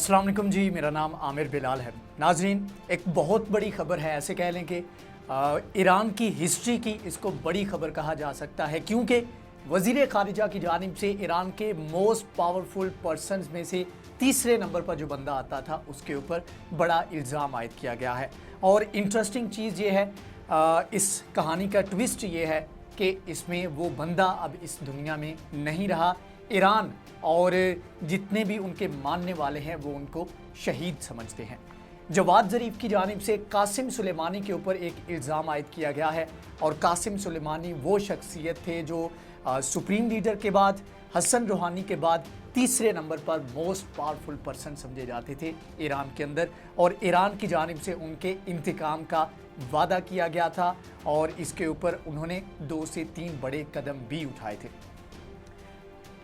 अस्सलाम वालेकुम जी, मेरा नाम आमिर बिलाल है। नाजरीन, एक बहुत बड़ी ख़बर है, ऐसे कह लें कि ईरान की हिस्ट्री की इसको बड़ी ख़बर कहा जा सकता है, क्योंकि वज़ीर ख़ारिजा की जानिब से ईरान के मोस्ट पावरफुल पर्सनस में से तीसरे नंबर पर जो बंदा आता था उसके ऊपर बड़ा इल्ज़ाम आयद किया गया है। और इंटरेस्टिंग चीज़ ये है, इस कहानी का ट्विस्ट ये है कि इसमें वो बंदा अब इस दुनिया में नहीं रहा। ईरान और जितने भी उनके मानने वाले हैं वो उनको शहीद समझते हैं। जवाद ज़रीफ की जानिब से कासिम सुलेमानी के ऊपर एक इल्ज़ाम आयद किया गया है, और कासिम सुलेमानी वो शख्सियत थे जो सुप्रीम लीडर के बाद, हसन रूहानी के बाद तीसरे नंबर पर मोस्ट पावरफुल पर्सन समझे जाते थे ईरान के अंदर, और ईरान की जानिब से उनके इंतकाम का वादा किया गया था, और इसके ऊपर उन्होंने 2 से 3 बड़े कदम भी उठाए थे।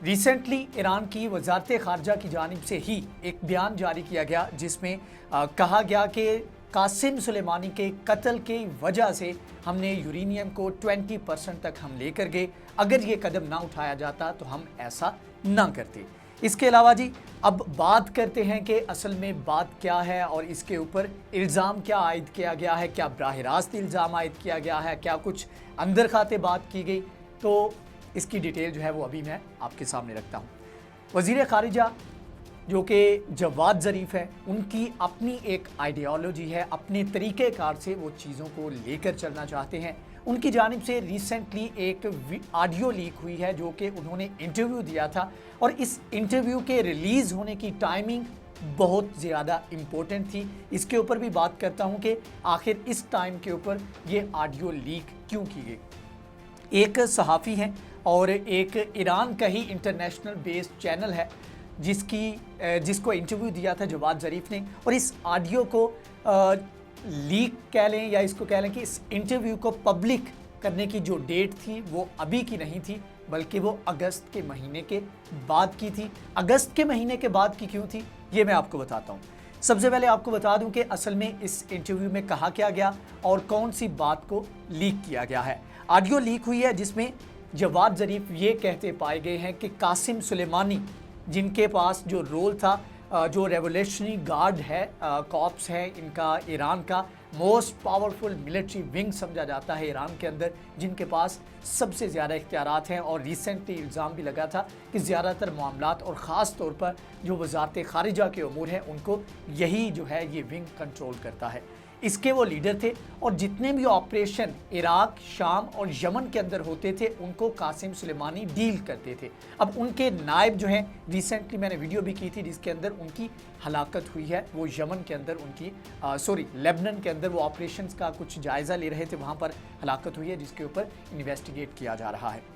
रिसेंटली ईरान की वजारत ख़ारजा की जानिब से ही एक बयान जारी किया गया, जिसमें कहा गया कि कासिम सुलेमानी के कत्ल की वजह से हमने यूरेनियम को 20% तक हम लेकर गए, अगर ये कदम ना उठाया जाता तो हम ऐसा ना करते। इसके अलावा जी, अब बात करते हैं कि असल में बात क्या है और इसके ऊपर इल्ज़ाम क्या आयद किया गया है। क्या बराह रास्त इल्ज़ाम आयद किया गया है, क्या कुछ अंदर खाते बात की गई, तो इसकी डिटेल जो है वो अभी मैं आपके सामने रखता हूँ। वज़ीर ख़ारिजा जो कि जवाद ज़रीफ़ है, उनकी अपनी एक आइडियोलॉजी है, अपने तरीक़ेकार से वो चीज़ों को लेकर चलना चाहते हैं। उनकी जानिब से रिसेंटली एक ऑडियो लीक हुई है जो कि उन्होंने इंटरव्यू दिया था, और इस इंटरव्यू के रिलीज़ होने की टाइमिंग बहुत ज़्यादा इम्पोर्टेंट थी। इसके ऊपर भी बात करता हूँ कि आखिर इस टाइम के ऊपर ये ऑडियो लीक क्यों की गई। एक सहाफ़ी हैं और एक ईरान का ही इंटरनेशनल बेस्ड चैनल है जिसको इंटरव्यू दिया था जवाद ज़रीफ़ ने, और इस ऑडियो को लीक कह लें या इसको कह लें कि इस इंटरव्यू को पब्लिक करने की जो डेट थी वो अभी की नहीं थी, बल्कि वो अगस्त के महीने के बाद की थी। अगस्त के महीने के बाद की क्यों थी, ये मैं आपको बताता हूँ। सबसे पहले आपको बता दूं कि असल में इस इंटरव्यू में कहा क्या गया और कौन सी बात को लीक किया गया है। ऑडियो लीक हुई है जिसमें जवाद ज़रीफ़ ये कहते पाए गए हैं कि कासिम सुलेमानी, जिनके पास जो रोल था, जो रेवोल्यूशनरी गार्ड है, कॉप्स है इनका, ईरान का मोस्ट पावरफुल मिलिट्री विंग समझा जाता है ईरान के अंदर, जिनके पास सबसे ज़्यादा इख्तियारात हैं, और रिसेंटली इल्ज़ाम भी लगा था कि ज़्यादातर मामलात और ख़ास तौर पर जो वजारत ख़ारिजा के अमूर हैं उनको यही जो है ये विंग कंट्रोल करता है। इसके वो लीडर थे, और जितने भी ऑपरेशन इराक, शाम और यमन के अंदर होते थे उनको कासिम सुलेमानी डील करते थे। अब उनके नायब जो हैं, रिसेंटली मैंने वीडियो भी की थी जिसके अंदर उनकी हलाकत हुई है, वो यमन के अंदर उनकी लेबनान के अंदर वो ऑपरेशंस का कुछ जायज़ा ले रहे थे, वहाँ पर हलाकत हुई है, जिसके ऊपर इन्वेस्टिगेट किया जा रहा है।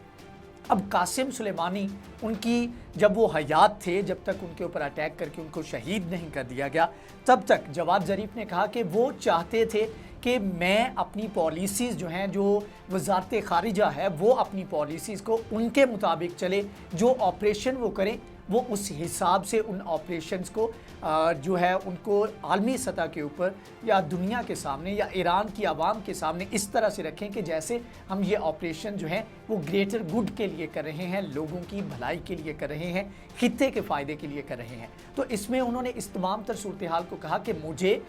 अब कासिम सुलेमानी, उनकी जब वो हयात थे, जब तक उनके ऊपर अटैक करके उनको शहीद नहीं कर दिया गया, तब तक जवाद ज़रीफ़ ने कहा कि वो चाहते थे कि मैं अपनी पॉलिसीज़ जो हैं, जो वजारत ख़ारिजा है वो अपनी पॉलिसीज़ को उनके मुताबिक चले, जो ऑपरेशन वो करें वो उस हिसाब से उन ऑपरेशंस को जो है उनको आलमी सतह के ऊपर या दुनिया के सामने या ईरान की आवाम के सामने इस तरह से रखें कि जैसे हम ये ऑपरेशन जो है वो ग्रेटर गुड के लिए कर रहे हैं, लोगों की भलाई के लिए कर रहे हैं, खित्ते के फ़ायदे के लिए कर रहे हैं। तो इसमें उन्होंने इस तमाम तर सूरत हाल को कहा कि मुझे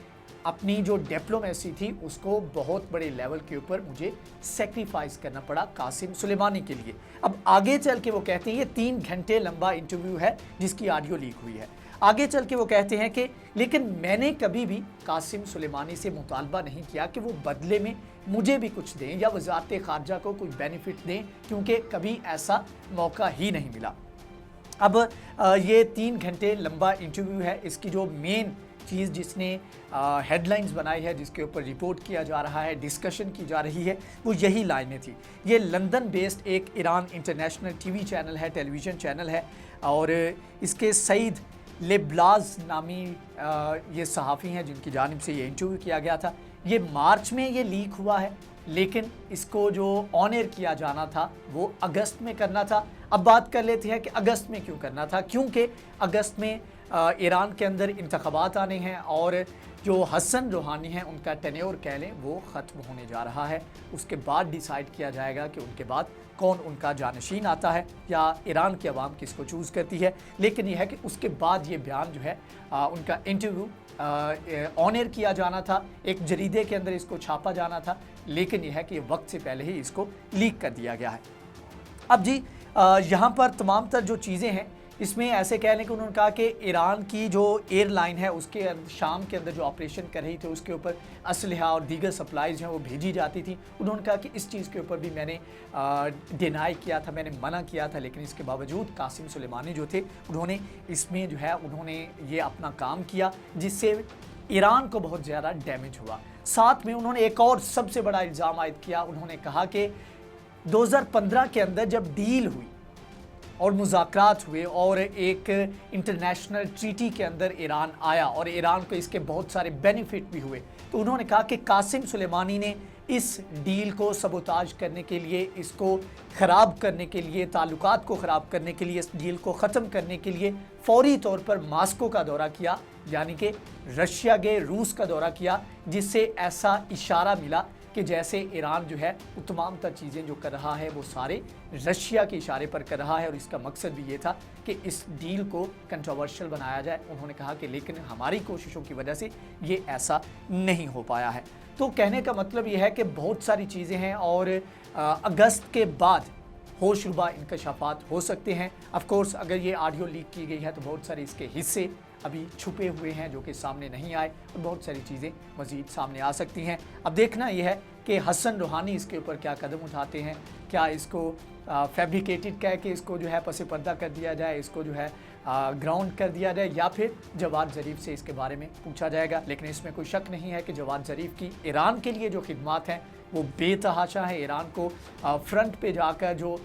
अपनी जो डिप्लोमेसी थी उसको बहुत बड़े लेवल के ऊपर मुझे सेक्रीफाइस करना पड़ा कासिम सुलेमानी के लिए। अब आगे चल के वो कहते हैं, ये 3 घंटे लंबा इंटरव्यू है जिसकी ऑडियो लीक हुई है। आगे चल के वो कहते हैं कि लेकिन मैंने कभी भी कासिम सुलेमानी से मुतालबा नहीं किया कि वो बदले में मुझे भी कुछ दें या वजारत ख़ारिजा को कोई बेनिफिट दें, क्योंकि कभी ऐसा मौका ही नहीं मिला। अब ये 3 घंटे लंबा इंटरव्यू है, इसकी जो मेन चीज़ जिसने हेडलाइंस बनाई है, जिसके ऊपर रिपोर्ट किया जा रहा है, डिस्कशन की जा रही है, वो यही लाइनें थी। ये लंदन बेस्ड एक ईरान इंटरनेशनल टीवी चैनल है, टेलीविज़न चैनल है, और इसके सईद लेब्लाज नामी ये सहाफ़ी हैं जिनकी जानिब से ये इंटरव्यू किया गया था। ये मार्च में ये लीक हुआ है, लेकिन इसको जो ऑन एयर किया जाना था वो अगस्त में करना था। अब बात कर लेते हैं कि अगस्त में क्यों करना था, क्योंकि अगस्त में ईरान के अंदर इंतख़ाबात आने हैं, और जो हसन रूहानी हैं उनका टेन्योर कह लें वो ख़त्म होने जा रहा है। उसके बाद डिसाइड किया जाएगा कि उनके बाद कौन उनका जानशीन आता है या ईरान की आवाम किसको चूज़ करती है। लेकिन यह है कि उसके बाद ये बयान जो है उनका इंटरव्यू ऑनर किया जाना था, एक जरीदे के अंदर इसको छापा जाना था, लेकिन यह है कि वक्त से पहले ही इसको लीक कर दिया गया है। अब जी यहाँ पर तमाम तर जो चीज़ें हैं इसमें ऐसे कह लें कि उन्होंने कहा कि ईरान की जो एयरलाइन है उसके शाम के अंदर जो ऑपरेशन कर रही थी उसके ऊपर असलहा और दीगर सप्लाईज़ हैं वो भेजी जाती थी। उन्होंने कहा कि इस चीज़ के ऊपर भी मैंने डिनाई किया था, मैंने मना किया था, लेकिन इसके बावजूद कासिम सुलेमानी जो थे उन्होंने इसमें जो है उन्होंने ये अपना काम किया जिससे ईरान को बहुत ज़्यादा डैमेज हुआ। साथ में उन्होंने एक और सबसे बड़ा इल्ज़ाम आयद किया। उन्होंने कहा कि 2015 के अंदर जब डील हुई और मुज़ाकरात हुए और एक इंटरनेशनल ट्रीटी के अंदर ईरान आया और ईरान को इसके बहुत सारे बेनिफिट भी हुए, तो उन्होंने कहा कि कासिम सुलेमानी ने इस डील को सबोताज करने के लिए, इसको ख़राब करने के लिए, ताल्लुकात को ख़राब करने के लिए, इस डील को ख़त्म करने के लिए फ़ौरी तौर पर मॉस्को का दौरा किया, यानी कि रशिया गए, रूस का दौरा किया, जिससे ऐसा इशारा मिला कि जैसे ईरान जो है वो तमाम तर चीज़ें जो कर रहा है वो सारे रशिया के इशारे पर कर रहा है और इसका मकसद भी ये था कि इस डील को कंट्रोवर्शियल बनाया जाए। उन्होंने कहा कि लेकिन हमारी कोशिशों की वजह से ये ऐसा नहीं हो पाया है। तो कहने का मतलब ये है कि बहुत सारी चीज़ें हैं और अगस्त के बाद होशरुबा इंकशाफात हो सकते हैं। ऑफ कोर्स अगर ये ऑडियो लीक की गई है तो बहुत सारे इसके हिस्से अभी छुपे हुए हैं जो कि सामने नहीं आए और बहुत सारी चीज़ें मज़ीद सामने आ सकती हैं। अब देखना यह है कि हसन रूहानी इसके ऊपर क्या कदम उठाते हैं। क्या इसको फैब्रिकेटेड कह के इसको जो है पसे पर्दा कर दिया जाए, इसको जो है ग्राउंड कर दिया जाए, या फिर जवाद ज़रीफ से इसके बारे में पूछा जाएगा। लेकिन इसमें कोई शक नहीं है कि जवाद ज़रीफ की ईरान के लिए जो खिदमात हैं वो बेतहाशा है। ईरान को फ्रंट पे जाकर जो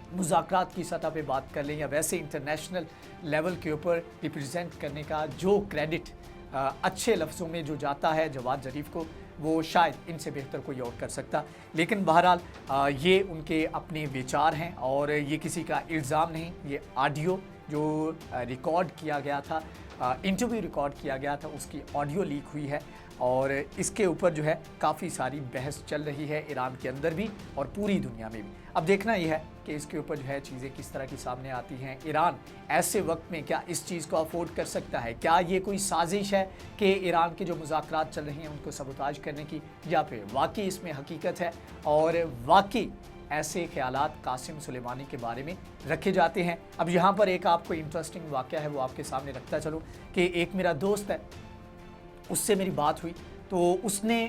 मुज़ाकरात की सतह पे बात कर लें या वैसे इंटरनेशनल लेवल के ऊपर रिप्रेजेंट करने का जो क्रेडिट अच्छे लफ्ज़ों में जो जाता है जवाद ज़रीफ को, वो शायद इनसे बेहतर कोई और कर सकता। लेकिन बहरहाल ये उनके अपने विचार हैं और ये किसी का इल्ज़ाम नहीं। ये ऑडियो जो रिकॉर्ड किया गया था, इंटरव्यू रिकॉर्ड किया गया था, उसकी ऑडियो लीक हुई है और इसके ऊपर जो है काफ़ी सारी बहस चल रही है ईरान के अंदर भी और पूरी दुनिया में भी। अब देखना यह है कि इसके ऊपर जो है चीज़ें किस तरह की सामने आती हैं। ईरान ऐसे वक्त में क्या इस चीज़ को अफोर्ड कर सकता है? क्या ये कोई साजिश है कि ईरान के जो मुज़ाकरात चल रही हैं उनको सबोताज करने की, या फिर वाकई इसमें हकीकत है और वाकई ऐसे ख्यालात कासिम सुलेमानी के बारे में रखे जाते हैं? अब यहाँ पर एक आपको इंटरेस्टिंग वाक़या है वो आपके सामने रखता चलो कि एक मेरा दोस्त है, उससे मेरी बात हुई तो उसने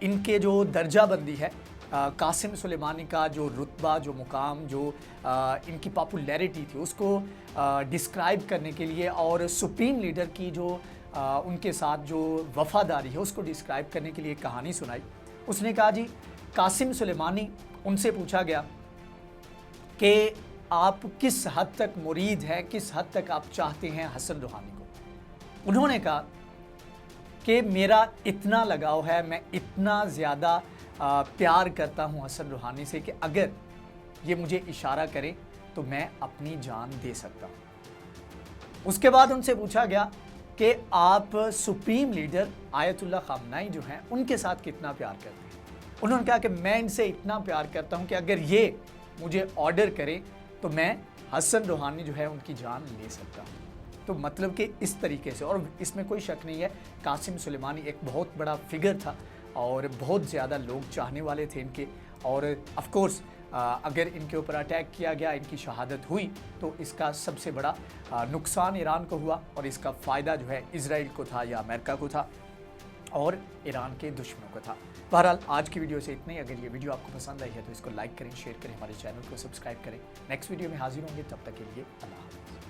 इनके जो दर्जाबंदी है, कासिम सुलेमानी का जो रुतबा, जो मुकाम, जो इनकी पॉपुलैरिटी थी उसको डिस्क्राइब करने के लिए और सुप्रीम लीडर की जो उनके साथ जो वफ़ादारी है उसको डिस्क्राइब करने के लिए एक कहानी सुनाई। उसने कहा जी कासिम सुलेमानी, उनसे पूछा गया कि आप किस हद तक मुरीद हैं, किस हद तक आप चाहते हैं हसन रूहानी को। उन्होंने कहा कि मेरा इतना लगाव है, मैं इतना ज़्यादा प्यार करता हूं हसन रूहानी से कि अगर ये मुझे इशारा करे तो मैं अपनी जान दे सकता हूं। उसके बाद उनसे पूछा गया कि आप सुप्रीम लीडर आयतुल्लाह खामनाई जो हैं उनके साथ कितना प्यार करते हैं। उन्होंने कहा कि मैं इनसे इतना प्यार करता हूं कि अगर ये मुझे ऑर्डर करे तो मैं हसन रूहानी जो है उनकी जान ले सकता हूं। तो मतलब कि इस तरीके से, और इसमें कोई शक नहीं है कासिम सुलेमानी एक बहुत बड़ा फिगर था और बहुत ज़्यादा लोग चाहने वाले थे इनके। और ऑफ कोर्स अगर इनके ऊपर अटैक किया गया, इनकी शहादत हुई, तो इसका सबसे बड़ा नुकसान ईरान को हुआ और इसका फ़ायदा जो है इजराइल को था या अमेरिका को था और ईरान के दुश्मनों को था। बहरहाल आज की वीडियो से इतना ही। अगर ये वीडियो आपको पसंद आई है तो इसको लाइक करें, शेयर करें, हमारे चैनल को सब्सक्राइब करें। नेक्स्ट वीडियो में हाजिर होंगे, तब तक के लिए अल्लाह हाफ़िज़।